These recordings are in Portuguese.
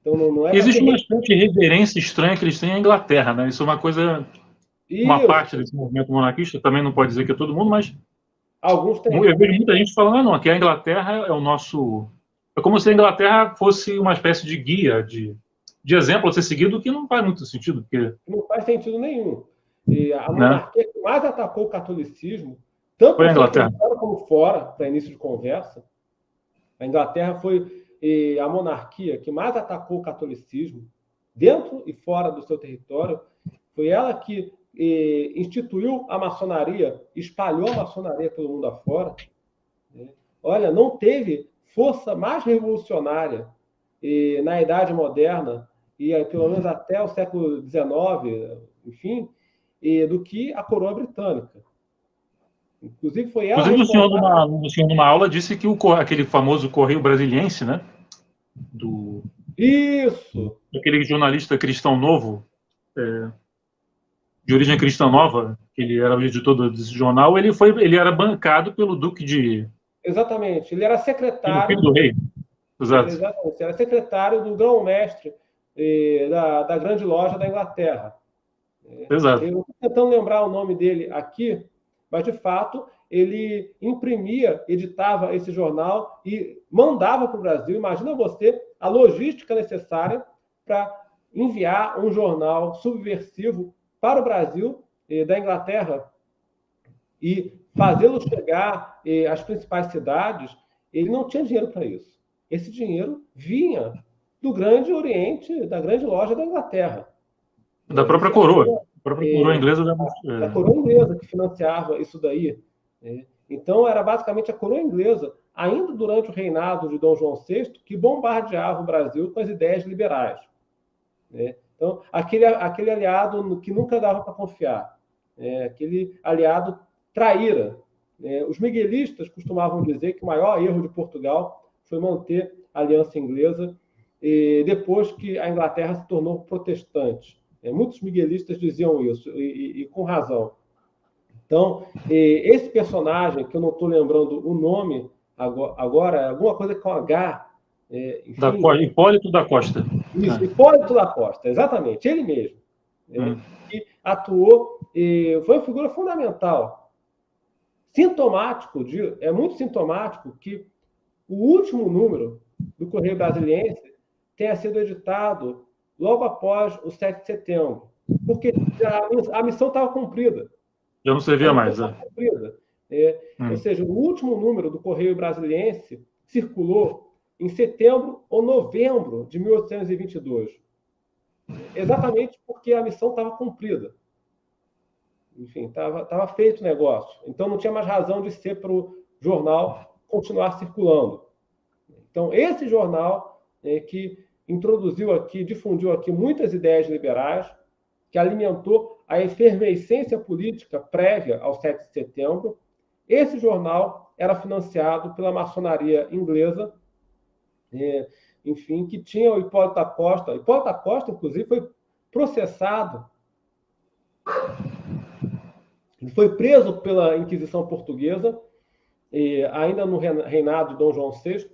Então não é Existe uma espécie de reverência estranha que eles têm à Inglaterra, né? Isso é uma coisa, uma parte desse movimento monarquista, também não pode dizer que é todo mundo, mas alguns têm. eu vejo muita gente falando, não, que a Inglaterra é o nosso... É como se a Inglaterra fosse uma espécie de guia, de exemplo a ser seguido, que não faz muito sentido, porque... Não faz sentido nenhum. E a Né? monarquia que mais atacou o catolicismo, tanto Foi a no seu Inglaterra. território como fora, para início de conversa, a Inglaterra foi a monarquia que mais atacou o catolicismo, dentro e fora do seu território. Foi ela que instituiu a maçonaria, espalhou a maçonaria pelo mundo afora. Olha, não teve força mais revolucionária na Idade Moderna, e pelo menos até o século XIX, enfim, do que a coroa britânica. Inclusive, foi ela Inclusive, responsável... o senhor, numa aula, disse que aquele famoso Correio Brasiliense, né? Isso! Aquele jornalista cristão novo, de origem cristã nova, que ele era o editor desse jornal, ele era bancado pelo Duque de... Exatamente. Ele era Pelo filho secretário... do rei. Exato. Exatamente. Era secretário do grão-mestre da grande loja da Inglaterra. Exato. Eu estou tentando lembrar o nome dele aqui, mas, de fato, ele imprimia, editava esse jornal e mandava para o Brasil. Imagina você a logística necessária para enviar um jornal subversivo para o Brasil, da Inglaterra, e fazê-lo chegar às principais cidades. Ele não tinha dinheiro para isso. Esse dinheiro vinha do Grande Oriente, da grande loja da Inglaterra. Da própria coroa. A própria coroa inglesa. Da coroa inglesa que financiava isso daí. Então, era basicamente a coroa inglesa, ainda durante o reinado de Dom João VI, que bombardeava o Brasil com as ideias liberais. Então, aquele aliado que nunca dava para confiar, aquele aliado traíra. Os miguelistas costumavam dizer que o maior erro de Portugal foi manter a aliança inglesa depois que a Inglaterra se tornou protestante. Muitos miguelistas diziam isso, e com razão. Então, esse personagem, que eu não estou lembrando o nome agora, alguma coisa com H, enfim... Hipólito da Costa. Isso, Hipólito da Costa, exatamente, ele mesmo. Que atuou, foi uma figura fundamental. É muito sintomático que o último número do Correio Brasiliense tenha sido editado logo após o 7 de setembro, porque a missão estava cumprida. Já não servia mais. Ou seja, o último número do Correio Brasiliense circulou em setembro ou novembro de 1822. Exatamente porque a missão estava cumprida. Enfim, estava feito o negócio. Então, não tinha mais razão de ser para o jornal continuar circulando. Então, esse jornal que introduziu aqui, difundiu aqui muitas ideias liberais, que alimentou a efervescência política prévia ao 7 de setembro, esse jornal era financiado pela maçonaria inglesa, enfim, que tinha o Hipólito da Costa. Hipólito da Costa, inclusive, foi processado. Ele foi preso pela Inquisição Portuguesa, ainda no reinado de Dom João VI,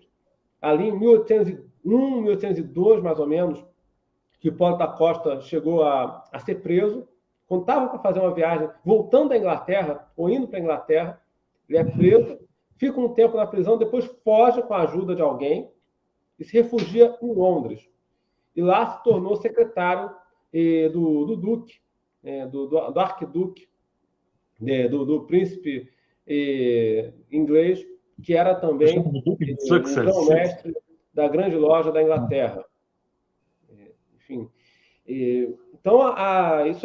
ali em 1801, 1802, mais ou menos, que Hipólito da Costa chegou a ser preso. Quando estava para fazer uma viagem, voltando da Inglaterra, ou indo para a Inglaterra, ele é preso, fica um tempo na prisão, depois foge com a ajuda de alguém e se refugia em Londres. E lá se tornou secretário do duque, do arquiduque, do príncipe inglês, que era também o grão-mestre da grande loja da Inglaterra. Enfim, então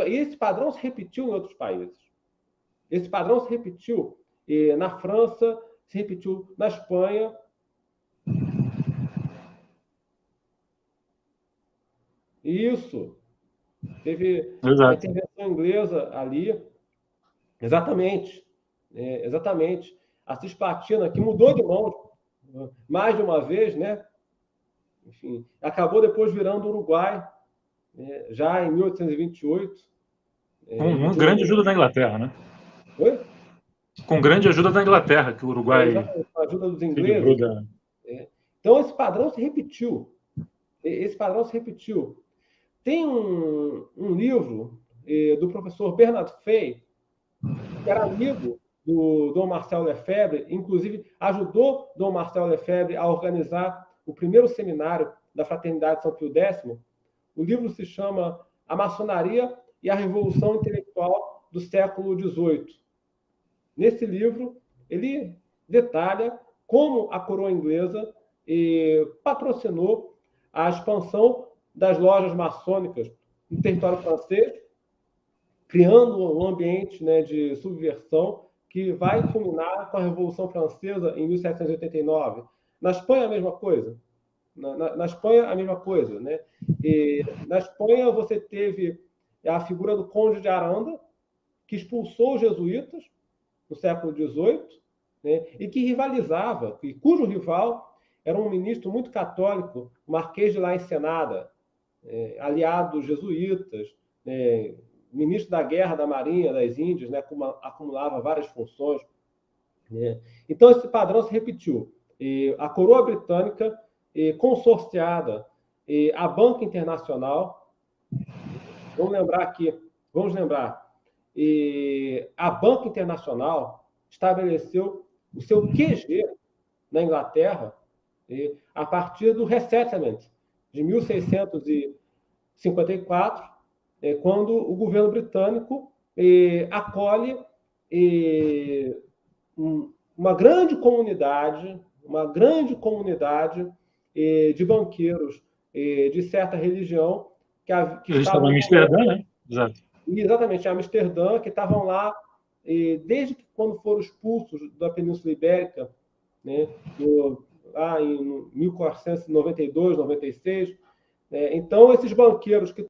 esse padrão se repetiu em outros países. Esse padrão se repetiu na França, se repetiu na Espanha. Isso. Teve a intervenção inglesa ali. Exatamente. Exatamente. A Cisplatina, que mudou de mão mais de uma vez, né? Enfim, acabou depois virando Uruguai, já em 1828. Com grande ajuda da Inglaterra, né? Oi? Com grande ajuda da Inglaterra, que o Uruguai com a ajuda dos se ingleses. livrou da... Então, esse padrão se repetiu. Esse padrão se repetiu. Tem um livro do professor Bernard Fay, que era amigo do Dom Marcel Lefebvre, inclusive ajudou Dom Marcel Lefebvre a organizar o primeiro seminário da Fraternidade São Pio X. O livro se chama A Maçonaria e a Revolução Intelectual do século XVIII. Nesse livro, ele detalha como a coroa inglesa patrocinou a expansão das lojas maçônicas no território francês, criando um ambiente, né, de subversão que vai culminar com a Revolução Francesa em 1789. Na Espanha, a mesma coisa. Na Espanha, a mesma coisa, né? Na Espanha, você teve a figura do Conde de Aranda, que expulsou os jesuítas no século XVIII, né? E que rivalizava, e cujo rival era um ministro muito católico, o Marquês de La Ensenada, aliado dos jesuítas, ministro da Guerra da Marinha das Índias, né? Acumulava várias funções. Né? Então, esse padrão se repetiu. A coroa britânica, consorciada à Banca Internacional, vamos lembrar, a Banca Internacional estabeleceu o seu QG na Inglaterra a partir do Resettlement de 1654, quando o governo britânico acolhe uma grande comunidade de banqueiros de certa religião que eles estavam em Amsterdã, né? Exato. Exatamente, em Amsterdã, que estavam lá desde quando foram expulsos da Península Ibérica, né? Lá em 1492, 96. Então, esses banqueiros que